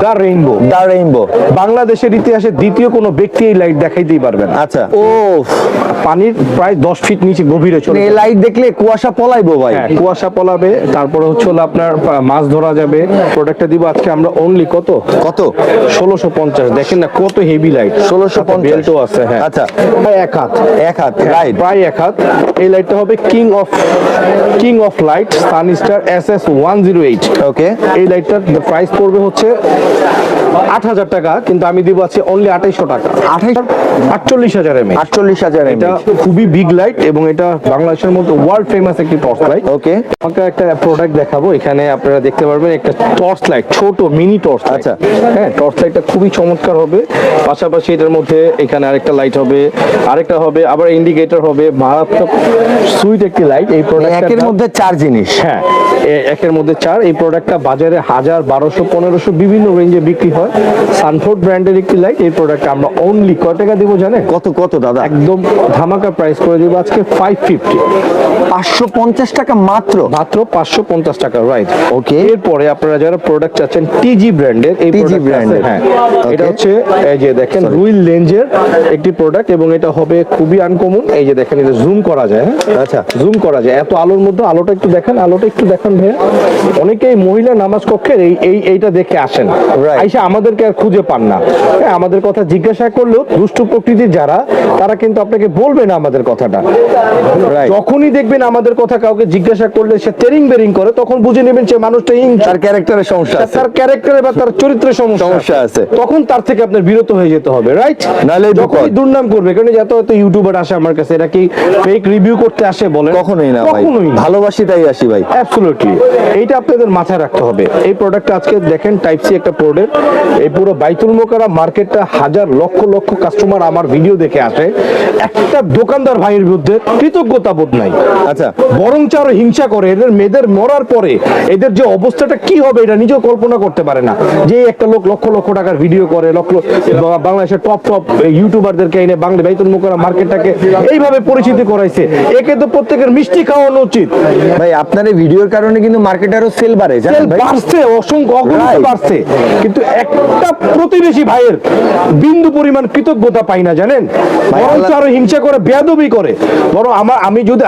দা rainbow. দা rainbow বাংলাদেশের ইতিহাসে দ্বিতীয় কোনো ব্যক্তি এই লাইট দেখাইতেই পারবে না। আচ্ছা। ও পানির প্রায় 10 ফিট নিচে গভীরে চলে এই লাইট দেখলে কুয়াশা পলাইবো ভাই। হ্যাঁ, কুয়াশা পলাবে। তারপরে হচ্ছে হলো আপনার মাছ ধরা যাবে। প্রোডাক্টটা দিব আজকে আমরা অনলি কত কত? 1650। দেখেন না কত হেভি লাইট। 1650 বেল্টও আছে। হ্যাঁ, আচ্ছা। প্রায় এক হাত। এক হাত রাইট। প্রায় এক হাত। এই লাইটটা হবে king of light Sunstar SS 108। ওকে। এই লাইটটার প্রাইস পড়বে হচ্ছে 8000 টাকা, কিন্তু আমি দিব আছে অনলি 2800 টাকা। 48,000 mAh। 48,000 এটা খুবই বিগ লাইট এবং এটা বাংলাদেশের মধ্যে ওয়ার্ল্ড ফেমাস একটি টর্চ লাইট। ওকে। আমাকে একটা প্রোডাক্ট দেখাবো। এখানে আপনারা দেখতে পারবেন একটা টর্চ লাইট, ছোট মিনি টর্চ। আচ্ছা। হ্যাঁ, টর্চ লাইটটা খুবই চমৎকার হবে। পাশাপাশি এটার মধ্যে এখানে আরেকটা লাইট হবে, আরেকটা হবে আবার ইন্ডিকেটর হবে। মারাত্মক সুইট একটি লাইট। এই প্রোডাক্ট একের মধ্যে 4 জিনিস। হ্যাঁ, একের মধ্যে 4। এই প্রোডাক্টটা বাজারে 1000, 1200, 1500 বিভিন্ন রেঞ্জে বিক্রি হয়। সানফোর্ড ব্র্যান্ডের একটি লাইট। এই প্রোডাক্টটা আমরা অনলি কত টাকা দিব জানেন? কত কত দাদা? একদম ধামাকা প্রাইস করে দিব আজকে 550। 550 টাকা মাত্র। মাত্র 550 টাকা, রাইট। ওকে। এরপরে আপনারা যারা প্রোডাক্ট চাচ্ছেন টিজি ব্র্যান্ডের, এই TG প্রোডাক্ট ব্র্যান্ডের। হ্যাঁ, Okay. এটা হচ্ছে এই যে দেখেন রুইল লেন্সের একটি প্রোডাক্ট এবং এটা হবে খুবই আনকমন। এই যে দেখেন এটা জুম করা যায়। হ্যাঁ, আচ্ছা। জুম করা যায় এত আলোর মধ্যে। আলোটা একটু দেখেন, আলোটা একটু দেখেন ভাইয়া। অনেকেই মহিলা নামাজ কক্ষের এইটা দেখে আসেন, Right. আইসা আমাদেরকে আর খুঁজে পান না। হ্যাঁ, আমাদের কথা জিজ্ঞাসা করলেও দুষ্টু প্রকৃতির যারা, তারা কিন্তু আপনাকে বলবে না আমাদের কথাটা। Right. যখনই দেখবেন আমাদের কথা কাউকে জিজ্ঞাসা করলে সে তেরিং বেরিং করে, তখন বুঝে নেবেন সে মানুষটা তার ক্যারেক্টারের সমস্যা আছে। তার ক্যারেক্টারে বা তার চরিত্রের সমস্যা আছে। তখন তার থেকে আপনার বিরত হয়ে যেতে হবে, রাইট? নাহলে যখনই দুর্নাম করবে, কারণ যত হয়তো ইউটিউবার আসে আমার কাছে, এরা কি ফেক রিভিউ করতে আসে বলে? কখনোই না ভাই, কখনোই না। ভালোবাসি তাই আসি ভাই। অ্যাবসলিউটলি, এইটা আপনাদের মাথায় রাখতে হবে। এই প্রোডাক্টটা আজকে দেখেন টাইপ সি একটা প্রোডাক্ট। এই পুরো বাইতুল মোকাররম মার্কেটটা হাজার লক্ষ লক্ষ কাস্টমার আমার ভিডিও দেখে আসে। একটা দোকানদার ভাইয়ের বিরুদ্ধে কৃতজ্ঞতা বোধ নাই। আচ্ছা। বরঞ্চ আরো হিংসা করে। এদের মেয়েদের মরার পরে এদের যে অবস্থাটা কি হবে এটা নিজেও কল্পনা করতে পারে না। যে একটা লোক লক্ষ লক্ষ টাকার ভিডিও করে, বাংলাদেশের টপ ইউটিউবারদেরকে এনে বাংলা বাইতুল মোকাররম মার্কেটটাকে এইভাবে পরিচিতি করাইছে। একে তো প্রত্যেকের মিষ্টি খাওয়ানো উচিত ভাই। আপনার এই ভিডিওর কারণে কিন্তু মার্কেটে আরো সেল বাড়ে, জানেন ভাই? বাড়ছে, অসংখ্য অগণিত Right. বাড়ছে, কিন্তু একটা প্রতিবেশী ভাইয়ের বিন্দু পরিমাণ কৃতজ্ঞতা পাই না, জানেন? বরঞ্চ আরো হিংসা করে, বেয়াদবি করে। বরং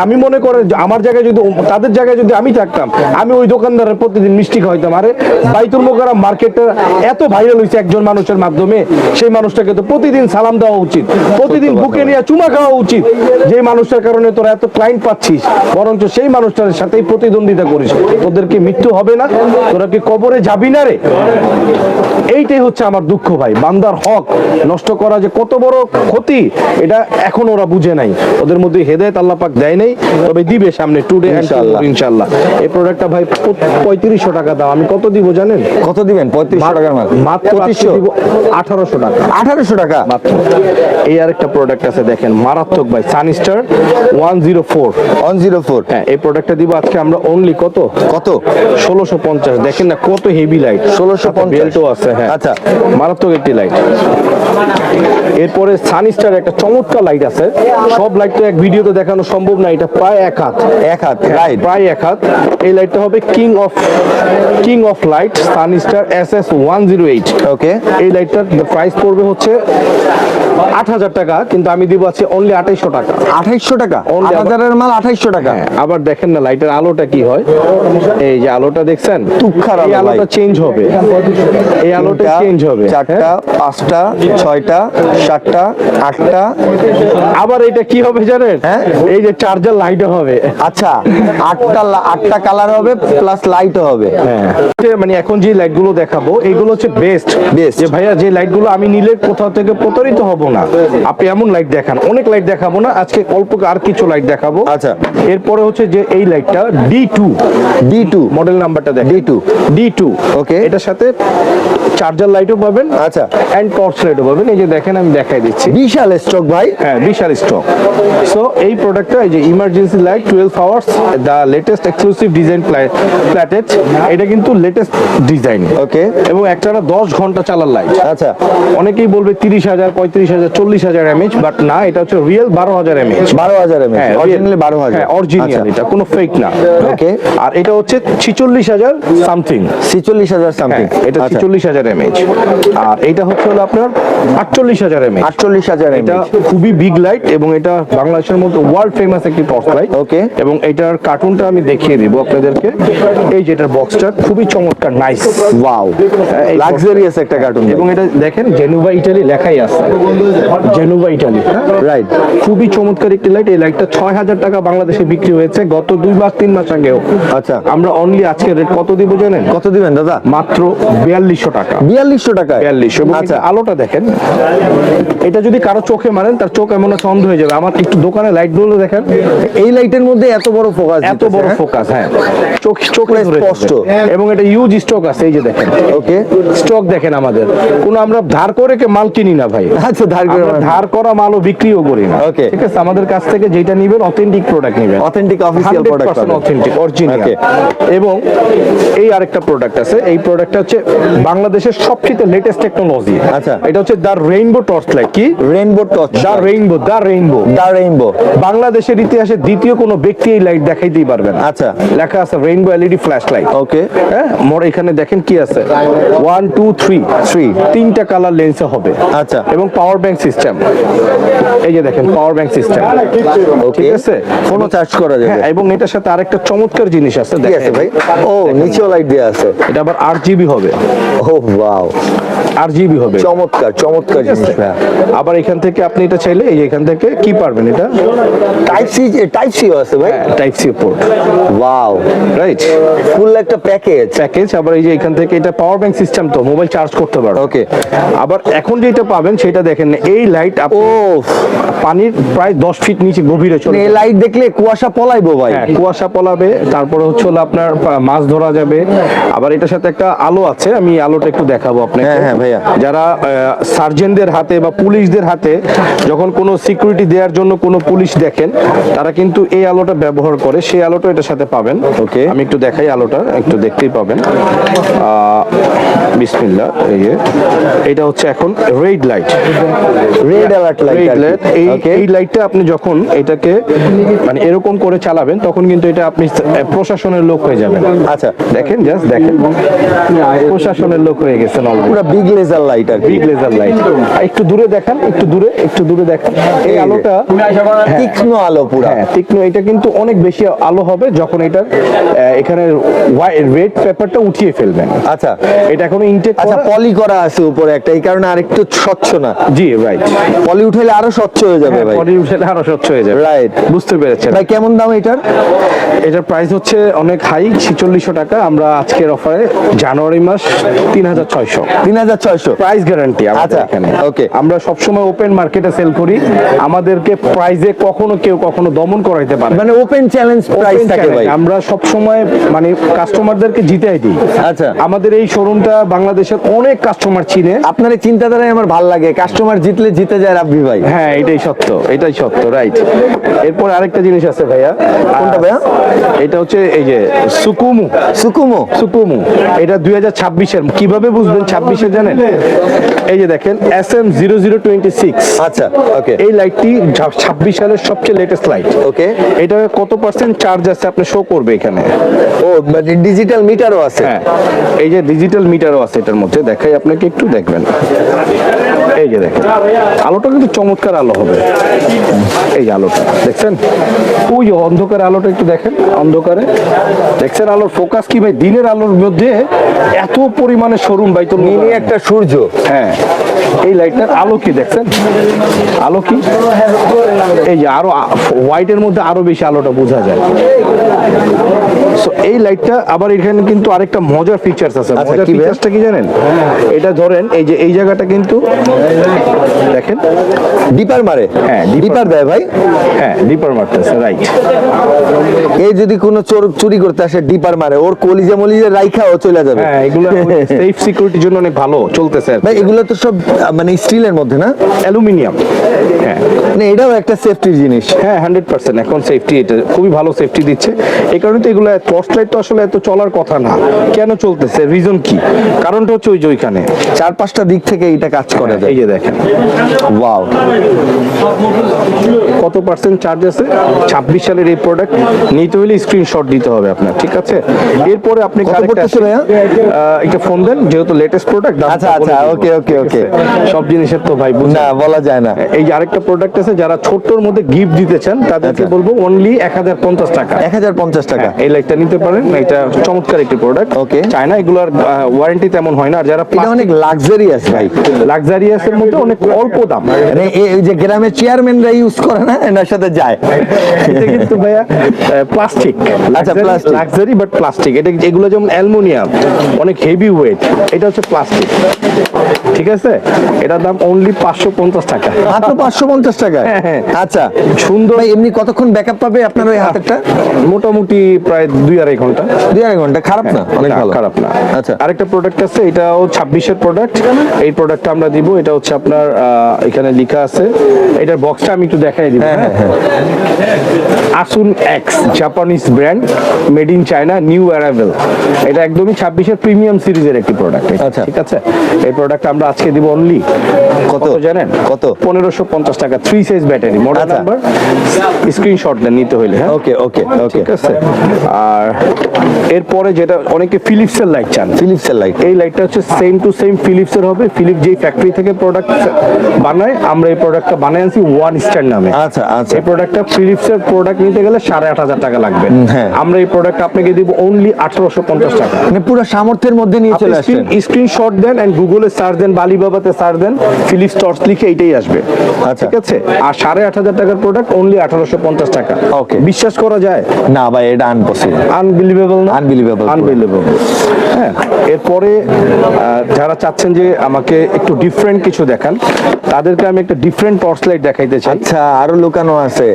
আমি মনে করে আমার জায়গায় যদি, তাদের জায়গায় যদি আমি থাকতাম, আমি ওই দোকানদারের প্রতিদিন মিষ্টি খাওয়াইতাম। আরে বাইতুল মোকাররম মার্কেটটা এত ভাইরাল হয়েছে একজন মানুষের মাধ্যমে, সেই মানুষটাকে তো প্রতিদিন সালাম দেওয়া উচিত, প্রতিদিন বুকে নিয়ে চুমা খাওয়া উচিত। যে মানুষটার কারণে তোরা এত ক্লায়েন্ট পাচ্ছিস, বরঞ্চ সেই মানুষটার সাথেই প্রতিদ্বন্দ্বিতা করিস। তোদের কি মৃত্যু হবে না? তোরা কি কবরে যাবি না রে? এইটাই হচ্ছে আমার দুঃখ ভাই। বান্দার হক নষ্ট করা যে কত বড় ক্ষতি, এটা এখন ওরা বুঝে নাই। ওদের মধ্যে হেদায়েত আল্লাহ পাক দেয় নাই, তবে দিবে সামনে, টুডে ইনশাআল্লাহ। ইনশাআল্লাহ। এই প্রোডাক্টটা ভাই 3500 টাকা দাম। আমি কত দিব জানেন? কত দিবেন? 3500 টাকার মাল। মাত্র 1800 টাকা। 1800 টাকা মাত্র। এই আরেকটা প্রোডাক্ট আছে দেখেন, মারাত্মক ভাই, সানস্টার 104। 104। হ্যাঁ, এই প্রোডাক্টটা দিব আজকে আমরা অনলি কত কত? 1650। দেখেন না কত হেভি লাইট। 1650 বেল্টও আছে। হ্যাঁ, আচ্ছা। মারাত্মক একটি লাইট। এরপরে সানস্টার একটা চমৎকার লাইট আছে। সব লাইট তো এক ভিডিওতে দেখানো সম্ভব না। এটা প্রায় এক হাত। এক হাত রাইট। প্রায় এক হাত। এই লাইটটা হবে king of light Sunstar SS 108। ওকে। এই লাইটটার প্রাইস পড়বে হচ্ছে 8000 টাকা, কিন্তু আমি দিব আছে অনলি 2800 টাকা। 2800 টাকা? Only 8000 এর মাল 2800 টাকা? হ্যাঁ, আবার দেখেন না লাইটের আলোটা কি হয়। এই যে আলোটা দেখছেন, তুক্ষার আলো এই আলোটা ভাই। চেঞ্জ হবে। এই আলোটা চেঞ্জ হবে। 4টা, 5টা, 6টা, 7টা, 8টা। আবার এটা কি হবে জানেন? হ্যাঁ। এই যে চার্জার লাইটও হবে। আচ্ছা, 8টা কালার হবে প্লাস লাইটও হবে। হ্যাঁ, মানে এখন যে লাইটগুলো দেখাবো এগুলো হচ্ছে বেস্ট। Best। যে ভাইয়া যে লাইটগুলো আমি নিলে কোথাও থেকে প্রতারিত হব না, আপনি এমন লাইট দেখান। অনেক লাইট দেখাবো না আজকে, অল্প আর কিছু লাইট দেখাবো। আচ্ছা। এরপরে হচ্ছে যে এই লাইটটা D2 মডেল নাম্বারটা দেখেন। D2 ওকে। এটার সাথে চার্জার লাইটও পাবেন, আচ্ছা। এন্ড টর্চ লাইটও পাবেন। এই যে দেখেন, আমি দেখাই দিচ্ছি। বিশাল স্টক ভাই। হ্যাঁ, বিশাল স্টক। সো এই প্রোডাক্টটা এই যে ইমার্জেন্সি লাইট 12 আওয়ার্স, দা লেটেস্ট এক্সক্লুসিভ ডিজাইন প্ল্যাটেড। এটা কিন্তু লেটেস্ট ডিজাইন। ওকে। এবং একটানা 10 ঘন্টা চালার লাইট। আচ্ছা। অনেকেই বলবে 30,000, 35,000, 40,000 mAh, বাট না, এটা হচ্ছে রিয়েল 12,000 mAh। 12,000 mAh, হ্যাঁ, অরিজিনালি 12,000। হ্যাঁ, অরিজিনাল, এটা কোনো ফেক না। ওকে। আর এটা হচ্ছে 46,000 সামথিং। 46,000 সামথিং। এটা 46,000 mAh। এমএএইচ, আর এটা হচ্ছে হলো আপনার 48,000 এমএএইচ। 48,000 এটা খুবই বিগ লাইট এবং এটা বাংলাদেশের মধ্যে ওয়ার্ল্ড ফেমাস একটি টর্চ লাইট। ওকে। এবং এটার কার্টুনটা আমি দেখিয়ে দিব আপনাদেরকে। এই যে এটার বক্সটা খুবই চমৎকার, নাইস, ওয়াও, লাক্সারিয়াস একটা কার্টুন। এবং এটা দেখেন জেনুভা ইটালি লেখাই আছে, জেনুভা ইটালি, রাইট। খুবই চমৎকার একটি লাইট। এই লাইটটা 6,000 টাকা বাংলাদেশে বিক্রি হয়েছে গত 2 মাস 3 মাস আগেও। আচ্ছা, আমরা অনলি আজকে রেট কত দিব জানেন? কত দিবেন দাদা? মাত্র 4200 টাকা। 4200 টাকায়? 4200। এবং আচ্ছা, এটা আলোটা দেখেন, এটা যদি কারো চোখে মারেন তার চোখ এমন একটা অন্ধ হয়ে যাবে। আমার একটু দোকানে লাইট গুলো দেখেন, এই লাইটের মধ্যে এত বড় ফোকাস, এত বড় ফোকাস, হ্যাঁ, চোখে ধরে স্পষ্ট। যাবে। এবং এটা ইউজ স্টক আছে, এই যে দেখেন, ওকে, স্টক দেখেন আমাদের। কোন আমরা ধার করে মাল কিনি না ভাই। আচ্ছা, ধার করে আমরা ধার করা মালও বিক্রিও করি না। Okay. ঠিক আছে, আমাদের কাছ থেকে যেটা নিবেন অথেন্টিক প্রোডাক্ট নিবেন, অথেন্টিক অফিশিয়াল প্রোডাক্ট পাবেন। Authentic original. Okay. এবং এই আরেকটা প্রোডাক্ট আছে, এই প্রোডাক্টটা হচ্ছে বাংলাদেশের সবচেয়ে লেটেস্ট টেকনোলজি। আচ্ছা। এটা হচ্ছে দা রেইনবো টর্চ লাইট। কি? রেইনবো টর্চ, দা রেইনবো, দা রেইনবো, দা রেইনবো। বাংলাদেশের ইতিহাসে দ্বিতীয় কোনো ব্যক্তি এই লাইট দেখাইতেই পারবে না। আচ্ছা। লেখা আছে রেইনবো এলইডি ফ্ল্যাশ লাইট। ওকে, হ্যাঁ, মোর এখানে দেখেন কি আছে, 1 2 3 তিনটা কালার লেন্সে হবে। আচ্ছা। এবং পাওয়ার ব্যাংক সিস্টেম, এই যে দেখেন পাওয়ার ব্যাংক সিস্টেম। ওকে, ঠিক আছে, ফোনও চার্জ করা যাবে। হ্যাঁ, এবং এটার সাথে আরেকটা চমৎকার জিনিস আছে, কি আছে ভাই? ও, নিচেও লাইট দেয়া আছে। এটা আবার 8GB হবে। ও ওয়াও, 8GB হবে। চমৎকার চমৎকার ঠিক আছে? জিনিস ভাই। আবার এখান থেকে আপনি এটা চাইলে এই যে এখান থেকে কি পারবেন, এটা টাইপ সি আছে ভাই। Type C port, wow, right, full একটা প্যাকেজ। আবার এই যে এখান থেকে এটা পাওয়ার ব্যাংক সিস্টেম, তো মোবাইল চার্জ করতে পারবে। ওকে। আবার এখন যেটা পাবেন সেটা দেখেন, এই লাইট ও, পানির প্রায় 10 ফিট নিচে গভীরে চলে এই লাইট দেখলে কুয়াশা পলাইবো ভাই। হ্যাঁ, কুয়াশা পলাবে, তারপরে হচ্ছে হলো আপনার মাছ ধরা যাবে। আবার এটার সাথে একটা আলো আছে, আমি আলোটা একটু দেখাবো আপনাকে। হ্যাঁ, হ্যাঁ, ভাইয়া। যারা সার্জেনদের হাতে বা পুলিশদের হাতে যখন কোনো সিকিউরিটি দেওয়ার জন্য কোনো পুলিশ দেখেন, তারা কিন্তু এই আলোটা ব্যবহার করে, সেই আলোটা এটার সাথে পাবেন। ওকে। আমি একটু দেখাই আলোটা, একটু দেখতেই পাবেন। বিসমিল্লাহ, এই যে এটা হচ্ছে এখন red light, red alert light. Red light. এই লাইটটা আপনি যখন এটাকে মানে এরকম করে চালাবেন, তখন কিন্তু এটা আপনি প্রশাসনের লোক হয়ে যাবেন। আচ্ছা, দেখেন, জাস্ট দেখেন, প্রশাসনের লোক হয়ে গেছেন অলরেডি। পুরো বিগ লেজার লাইট আর কি। Big laser light. একটু দূরে দেখান, একটু দূরে দেখেন। এই আলোটা তীক্ষ্ণ আলো পুরো। হ্যাঁ, তীক্ষ্ণ। এটা কিন্তু অনেক বেশি আলো হবে যখন এটা এখানে রেড পেপারটা উঠিয়ে ফেলবেন। আচ্ছা, এটা এখনো ইনটেক আচ্ছা, পলি করা আছে উপরে একটা, এই কারণে আরেকটু স্বচ্ছ না। জি, রাইট। পলি উঠাইলে আরো স্বচ্ছ হয়ে যাবে ভাই। পরে উঠে আরো স্বচ্ছ হয়ে যাবে। রাইট, বুঝতে পেরেছেন? ভাই কেমন দাম এটার? এটার প্রাইস হচ্ছে অনেক হাই, 4600 টাকা। আমরা আজকের অফারে জানুয়ারি মাস 3600, 3600 প্রাইস গ্যারান্টি আমাদের আচ্ছা, এখানে। ওকে। আমরা সবসময় ওপেন মার্কেটে সেল করি, আমাদেরকে প্রাইজে কখনো কেউ কখনো দমন করাইতে পারে না। মানে ওপেন চ্যালেঞ্জ প্রাইস থাকে ভাই। আমরা সব সময় মানে কাস্টমারদেরকে জিতাই দিই। আচ্ছা, আমাদের এই শোরুমটা বাংলাদেশের অনেক কাস্টমার চিনে। আপনার এই চিন্তাধারাই আমার ভালো লাগে, কাস্টমার জিতলে জিতে যায় রাব্বি ভাই। হ্যাঁ, এটাই সত্য, এটাই সত্য, রাইট। এরপর আরেকটা জিনিস আছে ভাইয়া। কোনটা ভাইয়া? এটা হচ্ছে এই যে সুকুমু। সুকুমু এটা 2026-এর। কিভাবে বুঝবেন 26-এর জানেন? এই যে দেখেন SM0026। আচ্ছা, ওকে। এই লাইটটি 26 সালের সবচেয়ে লেটেস্ট লাইট। ওকে। এটা কত পার্সেন্ট চার্জ আছে আপনি শো করবে এখানে। ও, মানে ডিজিটাল মিটারও আছে। হ্যাঁ, এই যে ডিজিটাল মিটারও আছে এটার মধ্যে, দেখাই আপনাকে, একটু দেখবেন। এই যে দেখেন, আলোটা কিন্তু চমৎকার আলো হবে। এই যে আলোটা দেখছেন, ওই যে অন্ধকার আলোটা একটু দেখেন, অন্ধকারে দেখছেন আলোর ফোকাস কি ভাই। দিনের আলোর মধ্যে এত পরিমাণে শোরুম ভাই, তো মিনি একটা সূর্য। হ্যাঁ, এই লাইটটার আলো কি দেখছেন, আলো কি, এই যে আরো হোয়াইটের মধ্যে আরো বেশি আলোটা বোঝা যায়। সো এই লাইটটা আবার এখানে কিন্তু আরেকটা মজার ফিচার্স আছে। আচ্ছা, মজার কি ভাই? ফিচার্সটা কি জানেন? এটা ধরেন এই যে এই জায়গাটা কিন্তু দেখেন, ডিপার মারে। হ্যাঁ, ডিপার দেয় ভাই। হ্যাঁ, ডিপার মারতেছে, রাইট। এই যদি কোনো চোর চুরি করতে আসে, ডিপার মারে, ওর কলিজা মলিজা রাইখা ও চলে যাবে। হ্যাঁ, এগুলো সেফ সিকিউরিটির জন্য অনেক ভালো চলতেছে। ভাই এগুলো তো সব মানে স্টিলের মধ্যে না, অ্যালুমিনিয়াম। হ্যাঁ মানে এটাও একটা সেফটির জিনিস। হ্যাঁ 100% এখন সেফটি, এটা খুবই ভালো সেফটি দিচ্ছে। এই কারণে তো এগুলো টর্চ লাইট তো আসলে এত চলার কথা না, কেন চলতেছে, রিজন কি? কারণটা হচ্ছে ওই যে ওইখানে 4-5টা দিক থেকে এটা কাজ করে এই যে দেখেন ওয়াও। কত পার্সেন্ট চার্জ আছে। 26 সালের এই প্রোডাক্ট নিতে হলে স্ক্রিনশট দিতে হবে আপনার, ঠিক আছে? এরপরে আপনি কত পড়তেছে ভাইয়া? একটা ফোন দেন, যেহেতু লেটেস্ট প্রোডাক্ট। আচ্ছা আচ্ছা, ওকে ওকে ওকে। সব জিনিসের তো ভাই বুঝেন না বলা যায় না। এই যে আরেকটা প্রোডাক্ট আছে, যারা ছোট্টর মধ্যে গিফট দিতে চান তাদেরকে আচ্ছা। বলবো অনলি 1050 টাকা। 1050 টাকা। এই লাইটটা নিতে পারেন, এটা চমৎকার একটি প্রোডাক্ট। Okay. চায়না, এগুলোর ওয়ারেন্টি তেমন হয় না। আর যারা এটা অনেক লাক্সারিয়াস ভাই, লাক্সারিয়াসের মধ্যে অনেক অল্প দাম, মানে এই যে গ্রামের চেয়ারম্যানরা ইউজ করে না, এনার সাথে যায়। এটা কিন্তু ভাইয়া প্লাস্টিক। আচ্ছা, plastic। Luxury but plastic. এটা এগুলো যেমন অ্যালুমিনিয়াম, অনেক হেভি ওয়েট, এটা হচ্ছে প্লাস্টিক, ঠিক আছে? এটার দাম অনলি 550 টাকা। মাত্র 550 টাকা। হ্যাঁ, হ্যাঁ। আচ্ছা সুন্দর। ভাই এমনি কতক্ষণ ব্যাকআপ পাবে আপনার ওই হাতেরটা? মোটামুটি প্রায় 2-2.5 ঘন্টা। 2-2.5 ঘন্টা, খারাপ না, অনেক না, ভালো। খারাপ না। আচ্ছা আরেকটা প্রোডাক্ট আছে, এটাও 26-এর প্রোডাক্ট। এই প্রোডাক্টটা আমরা দিব, এটা হচ্ছে আপনার এখানে লেখা আছে, এটার বক্সটা আমি একটু দেখাই দিব। হ্যাঁ, হ্যাঁ, আসুন x, Japanese brand, made in China, new arrival. এটা একদমই 26-এর প্রিমিয়াম সিরিজের একটি প্রোডাক্ট। আচ্ছা। ঠিক আছে, এই প্রোডাক্ট আমরা আজকে দিব অনলি কত? জানেন কত? 1550 টাকা। 3 সাইজ ব্যাটারি, মডেল আচ্ছা। নাম্বার, স্ক্রিনশট নিতে হইলে। হ্যাঁ ওকে ওকে ওকে। ঠিক আছে। আর এরপরে যেটা অনেকে ফিলিপসের লাইট চান, ফিলিপসের লাইট। এই লাইটটা হচ্ছে সেম টু সেম ফিলিপসের হবে। ফিলিপ যেই ফ্যাক্টরি থেকে প্রোডাক্ট বানায়, আমরা এই প্রোডাক্টটা বানাই আনছি ওয়ান স্টার নামে। আচ্ছা আচ্ছা। এই প্রোডাক্টটা ফিলিপসের প্রোডাক্ট নিতে গেলে 8500 টাকা লাগবে। হ্যাঁ। আমরা এই প্রোডাক্ট আপনাকে দিব অনলি 1850 টাকা। মানে পুরো সামর্থ্যের মধ্যে নিয়ে চলে আসছেন। স্ক্রিনশট দেন এন্ড গুগলে সার্চ দেন, বালিবাবাতে সার্চ দেন, ফিলিপস টর্চ লিখে এইটাই আসবে। আচ্ছা। ঠিক আছে। আর 8500 টাকার প্রোডাক্ট অনলি 1850 টাকা। ওকে। বিশ্বাস করা যায়? না ভাই, এটা আনপসিবল, আনবিলিভেবল না? Unbelievable, unbelievable. হ্যাঁ। এরপরে যারা চাচ্ছেন যে আমাকে একটু ডিফারেন্ট কিছু দেখান, তাদেরকে আমি একটা ডিফারেন্ট টর্চ লাইট দেখাইতে চাই। আচ্ছা আরো লুকানো আছে।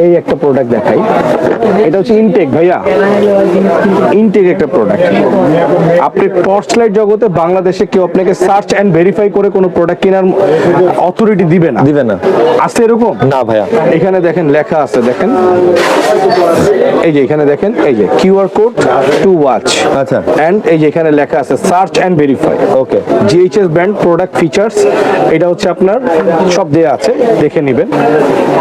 এই একটা প্রোডাক্ট দেখাই, এটা হচ্ছে ইনটেক ভাইয়া, ইনটেক একটা প্রোডাক্ট। আপনি টর্চ লাইট জগতে বাংলাদেশে কেউ আপনাকে সার্চ এন্ড ভেরিফাই করে কোনো প্রোডাক্ট কেনার অথরিটি দিবে না। দিবে না। আছে এরকম? না ভাইয়া। এখানে দেখেন লেখা আছে, দেখেন এই যে এখানে দেখেন, এই যে কিউআর কোড টু ওয়াচ। আচ্ছা। এন্ড এই যে এখানে লেখা আছে search and verify. Okay. GHS brand product features, এটা হচ্ছে আপনার সব দেয়া আছে, দেখে নেবেন।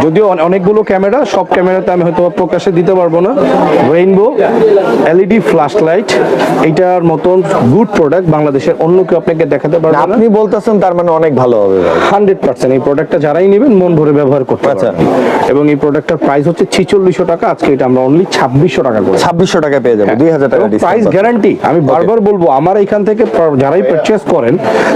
যদিও অনেকগুলো ক্যামেরা, সব ক্যামেরাতে আমি হয়তো প্রকাশে দিতে পারবো না। রেইনবো এলইডি ফ্ল্যাশ লাইট, এটার মতন গুড প্রোডাক্ট বাংলাদেশের অন্য কেউ আপনাকে দেখাতে পারবে না। আপনি বলতেছেন তার মানে অনেক ভালো হবে ভাই। 100% এই প্রোডাক্টটা যারাই নেবেন মন ভরে ব্যবহার করতে আচ্ছা। পারবেন। এবং এই প্রোডাক্টটার প্রাইস হচ্ছে 4600 টাকা। আজকে এটা আমরা অনলি 2600 টাকা করে 2600 টাকা পেয়ে যাবো, 2000 টাকা প্রাইস ডিসকাউন্ট। গ্যারান্টি। আমি বারবার বলবো, আমার এখান থেকে যারাই পারচেজ করেন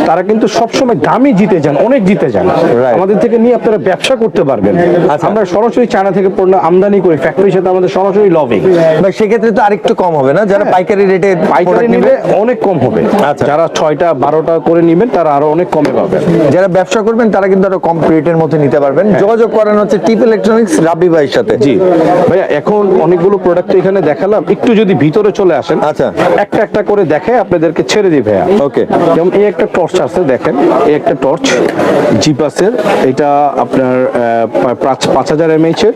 তারা কিন্তু সবসময় দামি জিতে যান, অনেক জিতে যান। Right. আমাদের থেকে নিয়ে আপনারা ব্যবসা করতে পারবেন। আচ্ছা। আমরা সরাসরি চায়না থেকে পণ্য আমদানি করি, ফ্যাক্টরির সাথে আমাদের সরাসরি লবিং। ভাই সেক্ষেত্রে তো আরেকটু কম হবে না, যারা পাইকারি রেটে পাইকারি নিলে অনেক কম হবে। আচ্ছা। যারা 6টা 12টা করে নেবেন তারা আরো অনেক কমে পাবেন। যারা ব্যবসা করবেন তারা কিন্তু আরো কম রেটের মধ্যে নিতে পারবেন। যোগাযোগ করেন হচ্ছে টিপ ইলেকট্রনিক্স রাবি ভাইয়ের সাথে। জি ভাইয়া, এখন অনেকগুলো প্রোডাক্ট এখানে দেখালাম, একটু যদি ভিতরে চলে আসেন, আচ্ছা। একটা একটা করে দেখায় আপনাদেরকে ছেড়ে দিই ভাইয়া। ওকে। যেমন এই একটা টর্চ আছে, দেখেন এই একটা টর্চ জিপাসের, এটা আপনার 5000 mAh এর,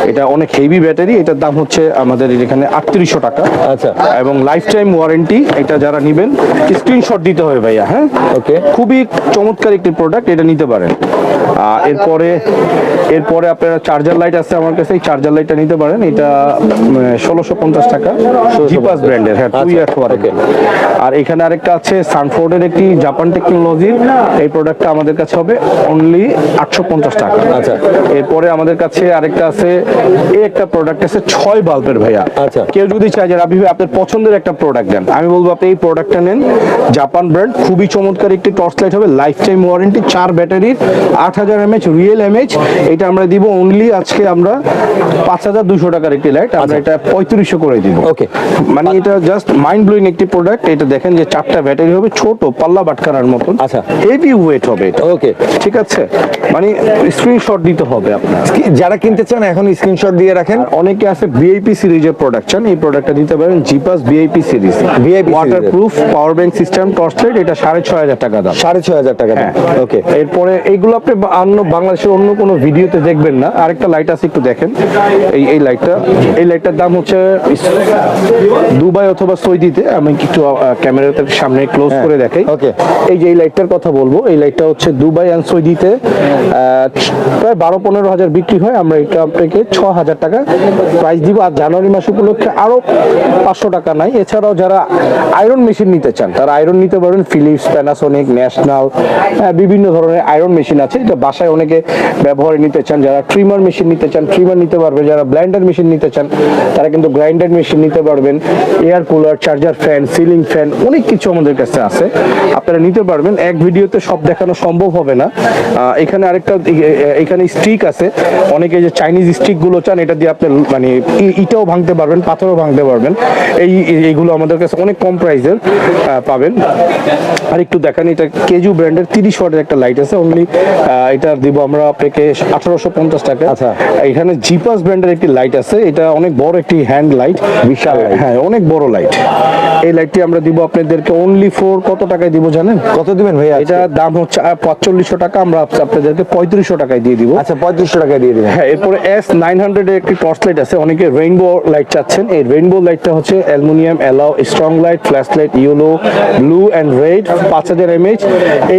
এটা অনেক হেভি ব্যাটারি। এটার দাম হচ্ছে আমাদের এখানে 3800 টাকা। আচ্ছা। এবং লাইফ টাইম ওয়ারেন্টি। এটা যারা নেবেন স্ক্রিনশট দিতে হবে ভাইয়া। হ্যাঁ ওকে। খুবই চমৎকার একটি প্রোডাক্ট, এটা নিতে পারেন। এরপরে আপনারা চার্জার লাইট আছে আমার কাছে, এই চার্জার লাইটটা নিতে পারেন। এটা 1650 টাকা, জিপাস ব্র্যান্ডের। হ্যাঁ 2 ইয়ার্স ওয়ারেন্টি। আর এখানে আরেকটা আছে সানফোর্ডের একটি জাপান টেকনোলজির, এই প্রোডাক্টটা আমাদের কাছে হবে অনলি 850 টাকা। আচ্ছা। এরপরে আমাদের কাছে আরেকটা আছে, এই একটা প্রোডাক্ট আছে 6 বাল্বের ভাইয়া। আচ্ছা। কেউ যদি চায় যে রাবি ভাই আপনার পছন্দের একটা প্রোডাক্ট দেন, আমি বলবো আপনি এই প্রোডাক্টটা নেন, জাপান ব্র্যান্ড, খুবই চমৎকার একটি টর্চ লাইট হবে, লাইফ টাইম ওয়ারেন্টি, 4 ব্যাটারির, 8000 mAh রিয়েল এমএইচ। এটা আমরা দিব অনলি আজকে আমরা 5200 টাকার একটি লাইট, আমরা এটা 3500 করে দিব। ওকে। মানে এটা জাস্ট মাইন্ড ব্লোয়িং একটি প্রোডাক্ট। এটা দেখেন যে 4টা ব্যাটারি হবে, ছোট পাল্লা বাটখারার মতন। আচ্ছা। হেভি ওয়েট হবে এটা। ওকে। ঠিক আছে, মানে স্ক্রিনশট দিতে হবে আপনার। যারা কিনতে চান এখন স্ক্রিনশট দিয়ে রাখেন। আর অনেকে আছে ভিআইপি সিরিজের প্রোডাক্ট চান, এই প্রোডাক্টটা দিতে পারেন, Geepas VIP series, VIP waterproof পাওয়ার ব্যাংক সিস্টেম টর্চ লাইট। এটা 6500 টাকা টাকা দাম। 6,500 টাকা দাম। ওকে, এরপরে এইগুলো আপনি বাংলাদেশের অন্য কোনো ভিডিওতে দেখবেন না। আরেকটা লাইট আছে, একটু দেখেন। এই লাইটটার দাম হচ্ছে দুবাই অথবা সৌদিতে, আমি একটু ক্যামেরাতে সামনে ক্লোজ করে দেখাই। ওকে, এই যে এই লাইটটার কথা বলবো, এই লাইটটা হচ্ছে দুবাই অ্যান্ড সৌদিতে প্রায় 12-15 হাজার বিক্রি হয়। আমরা এটা আপনাকে 6,000 টাকা প্রাইস দিব। আর জানুয়ারি মাস উপলক্ষে আরো 500 টাকা নাই। এছাড়াও যারা আয়রন মেশিন নিতে চান তারা আয়রন নিতে পারবেন। ফিলিপস, প্যানাসোনিক, ন্যাশনাল, বিভিন্ন ধরনের আয়রন মেশিন আছে। এটা বাসায় অনেকে ব্যবহারে নিতে চান। যারা ট্রিমার মেশিন নিতে চান ট্রিমার নিতে পারবেন। যারা ব্লেন্ডার মেশিন নিতে চান তারা কিন্তু গ্রাইন্ডার মেশিন নিতে পারবেন। Air cooler, charger fan, ceiling fan, অনেক কিছু আমাদের কাছে আছে, আপনারা নিতে পারবেন। এক ভিডিওতে সব দেখানো সম্ভব হবে না। এখানে আরেকটা, এখানে স্টিক আছে। অনেকে যে চাইনিজ স্টিক গুলো চান, এটা দিয়ে আপনি মানে ইটাও ভাঙতে পারবেন, পাথরও ভাঙতে পারবেন। এইগুলো আমাদের কাছে অনেক কম প্রাইসের পাবেন। আর একটু দেখেন, এটা কেজু ব্র্যান্ডের 30 ওয়াটের একটা লাইট আছে। অনলি এটা দিব আমরা আপনাকে 1850 টাকা। আচ্ছা, এখানে জিপাস ব্র্যান্ডের একটি লাইট আছে। এটা অনেক বড় একটি হ্যান্ড লাইট, বিশাল লাইট। হ্যাঁ, অনেক বড় লাইট। এই লাইটটি আমরা দিব আপনাদেরকে অনলি ফর কত টাকায় দিব জানেন? কত দিবেন ভাইয়া? এটা দাম হচ্ছে 4500 টাকা, আমরা আপনাদেরকে 3500 টাকায় দিয়ে দিব। আচ্ছা, 3500 টাকা দিয়ে দিবেন। হ্যাঁ, এরপরে S900 এর একটি টর্চ লাইট আছে। অনেকে রেইনবো লাইট চাচ্ছেন। এই রেইনবো লাইটটা হচ্ছে aluminium alloy strong light, flash light, yellow, blue and red, 5000 mAh।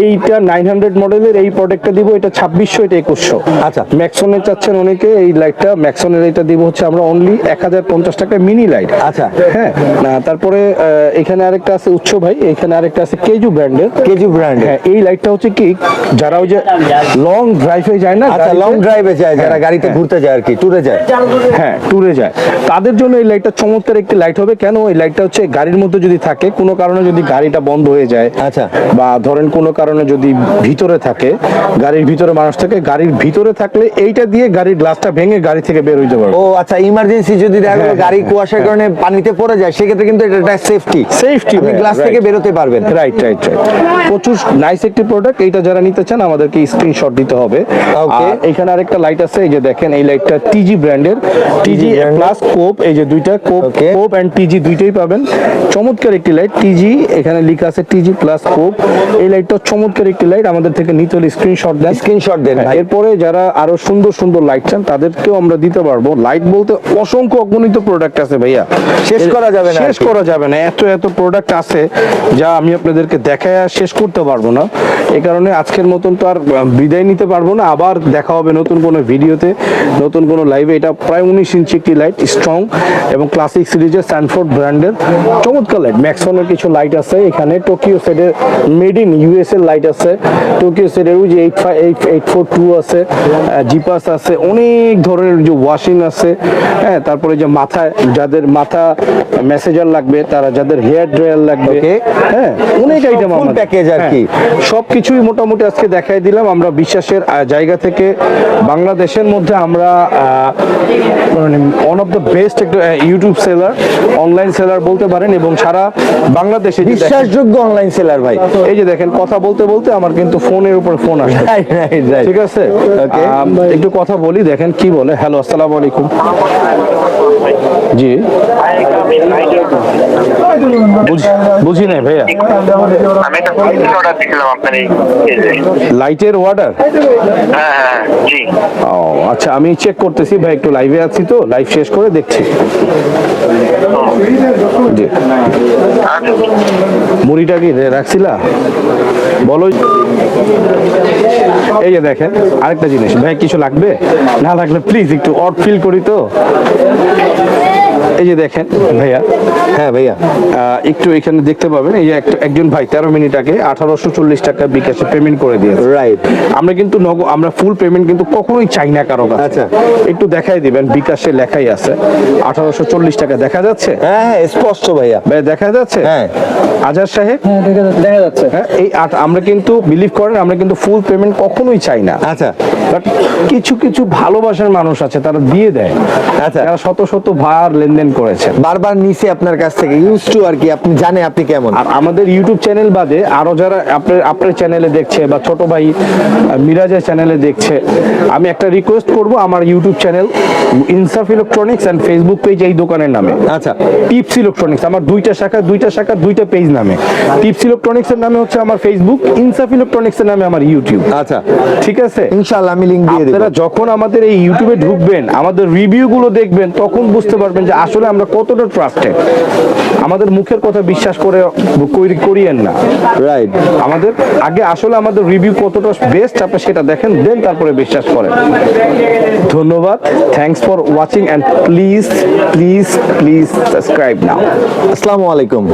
এইটা 900 মডেলের। এই প্রোডাক্টটা দিব এটা 2600, এটা 2100। আচ্ছা, ম্যাক্সনের চাচ্ছেন অনেকে এই লাইটটা, ম্যাক্সনের এটা দিব হচ্ছে আমরা অনলি 1050 টাকা মিনি লাইট। আচ্ছা, হ্যাঁ, তারপরে এখানে আরেকটা আছে উৎস ভাই, এখানে আরেকটা আছে কেজু ব্র্যান্ডের। কেজু ব্র্যান্ড। হ্যাঁ, এই লাইটটা হচ্ছে কি, যারা ওই যে লং ড্রাইভে যায় না, আচ্ছা, লং ড্রাইভে যায়, যারা গাড়িতে ঘুরতে যায় আর কি, ট্যুরে যায়। হ্যাঁ, ট্যুরে যায়, তাদের জন্য এই লাইটটা চমৎকার একটি লাইট হবে। কেন? এই লাইটটা হচ্ছে গাড়ির মধ্যে যদি থাকে, কোনো কারণে যদি গাড়িটা বন্ধ হয়ে যায়, আচ্ছা, বা ধরেন কোনো কারণে যদি ভিতরে থাকে, গাড়ির ভিতরে মানুষ থাকে, গাড়ির ভিতরে থাকলে এইটা দিয়ে গাড়ির গ্লাসটা ভেঙে গাড়ি থেকে বের হইতে পারবে। ও আচ্ছা, ইমার্জেন্সি যদি দেখা গেলো গাড়ি কুয়াশার কারণে পানিতে পড়ে যায়, সেক্ষেত্রে কিন্তু এটা একটা সেফটি, আপনি গ্লাস থেকে বেরোতে পারবেন। রাইট। প্রচুর নাইস একটি প্রোডাক্ট। এইটা যারা নিতে চান আমাদেরকে স্ক্রিনশট দিতে হবে। আর এখানে আরেকটা লাইট আছে, এই যে দেখেন, এই লাইটটা টিজি ব্র্যান্ডের, টিজি প্লাস কোপ, এই যে দুইটা কোপ এন্ড টিজি দুইটাই পাবেন। চমৎকার একটি লাইট, টিজি, এখানে লেখা আছে টিজি প্লাস কোপ। এই লাইটটা চমৎকার একটি লাইট, আমাদের থেকে নিতে হলে স্ক্রিনশট দেন। এরপরে যারা আরো সুন্দর সুন্দর লাইট চান তাদেরকেও আমরা দিতে পারবো। লাইট বলতে অসংখ্য অগণিত প্রোডাক্ট আছে ভাইয়া, শেষ করা যাবে না। এত প্রোডাক্ট আছে যা আমি আপনাদেরকে দেখায় শেষ করতে পারবো না। এই কারণে আজকের মতন তো আর বিদায় নিতে পারবো না। আবার দেখা হবে নতুন কোনো ভিডিওতে, নতুন কোনো লাইভে। এটা প্রায় 19 ইঞ্চি একটি লাইট, স্ট্রং এবং ক্লাসিক সিরিজের স্যানফোর্ড ব্র্যান্ডের চমৎকার লাইট। ম্যাক্সনের কিছু লাইট আছে এখানে, টোকিও সেটের মেড ইন ইউএস এর লাইট আছে, টোকিও সেটের ওই যে 842 আছে, জিপাস আছে, অনেক ধরনের যে ওয়াশিং আছে। হ্যাঁ, তারপরে যে মাথায়, যাদের মাথা মেসেজার লাগবে, তারা যাদের হেয়ার ড্রায়ার লাগবে, হ্যাঁ, অনেক আইটেম ফুল প্যাকেজ আর কি, সবকিছুই মোটামুটি আজকে দেখাই দিলাম। আমরা বিশ্বাসের জায়গা থেকে বাংলাদেশের মধ্যে আমরা one of the best YouTube seller, online seller বলতে পারেন, এবং সারা বাংলাদেশে বিশ্বাসযোগ্য অনলাইন সেলার ভাই। এই যে দেখেন, কথা বলতে বলতে আমার কিন্তু ফোনের উপর ফোন আসে, ঠিক আছে? একটু কথা বলি, দেখেন কি বলে। হ্যালো, আসসালামু আলাইকুম। জি, বুঝি নাই ভাইয়া। আমি একটা অর্ডার দিয়েছিলাম আপনার এই লাইটের অর্ডার? হ্যাঁ, জি। ও আচ্ছা, আমি চেক করতেছি ভাই, একটু লাইভে আছি তো, লাইভ শেষ করে দেখছি। জি, মুড়িটা কি রাখছিলা বলো। এই যে দেখেন আরেকটা জিনিস ভাই, কিছু লাগবে? না লাগলে প্লিজ একটু অড ফিল করি তো। এই যে দেখেন ভাইয়া, হ্যাঁ ভাইয়া, একটু এখানে দেখতে পাবেন, এই যে একজন ভাই 13 মিনিট আগে 1840 টাকা বিকাশে পেমেন্ট করে দিয়েছে। রাইট। আমরা কিন্তু আমরা ফুল পেমেন্ট কিন্তু কখনোই চাই না কারো কাছে। আচ্ছা, একটু দেখাই দিবেন, বিকাশে লেখাই আছে 1840 টাকা, দেখা যাচ্ছে? হ্যাঁ, স্পষ্ট ভাইয়া, ভাই দেখা যাচ্ছে? হ্যাঁ। আজহার সাহেব, দেখা যাচ্ছে। হ্যাঁ, এই আমরা কিন্তু বিলিভ করেন, আমরা কিন্তু ফুল পেমেন্ট কখনোই চাই না। আচ্ছা, বাট কিছু কিছু ভালোবাসার মানুষ আছে, তারা দিয়ে দেয়। আচ্ছা, তারা শত শত ভার লেনদেন করেছেন, বারবার নিচে আপনার কাছ থেকে, ইউজ টু আর কি, আপনি জানে আপনি কেমন। আর আমাদের ইউটিউব চ্যানেল বাদে আরো যারা আপনার চ্যানেলে দেখছে, বা ছোট ভাই মিরাজের চ্যানেলে দেখছে, আমি একটা রিকোয়েস্ট করব, আমার ইউটিউব চ্যানেল ইনসাফ ইলেকট্রনিক্স এন্ড ফেসবুক পেজ এই দোকানের নামে, আচ্ছা, টিপস ইলেকট্রনিক্স, আমার দুইটা শাখা দুইটা পেজ নামে, টিপস ইলেকট্রনিক্স এর নামে হচ্ছে আমার ফেসবুক, ইনসাফ ইলেকট্রনিক্স এর নামে আমার ইউটিউব। আচ্ছা, ঠিক আছে, ইনশাআল্লাহ আমি লিংক দিয়ে দেব। আপনারা যখন আমাদের এই ইউটিউবে ঢুকবেন, আমাদের রিভিউ গুলো দেখবেন, তখন বুঝতে পারবেন যে আসলে আমরা কতটা ট্রাস্টেড। আমাদের মুখের কথা বিশ্বাস করে করিয়েন না, রাইট। আমাদের আগে আসলে আমাদের রিভিউ কতটা বেস্ট আপনি সেটা দেখেন, দেন তারপরে বিশ্বাস করেন। ধন্যবাদ, thanks for watching, and please please please subscribe now. আসসালামু আলাইকুম।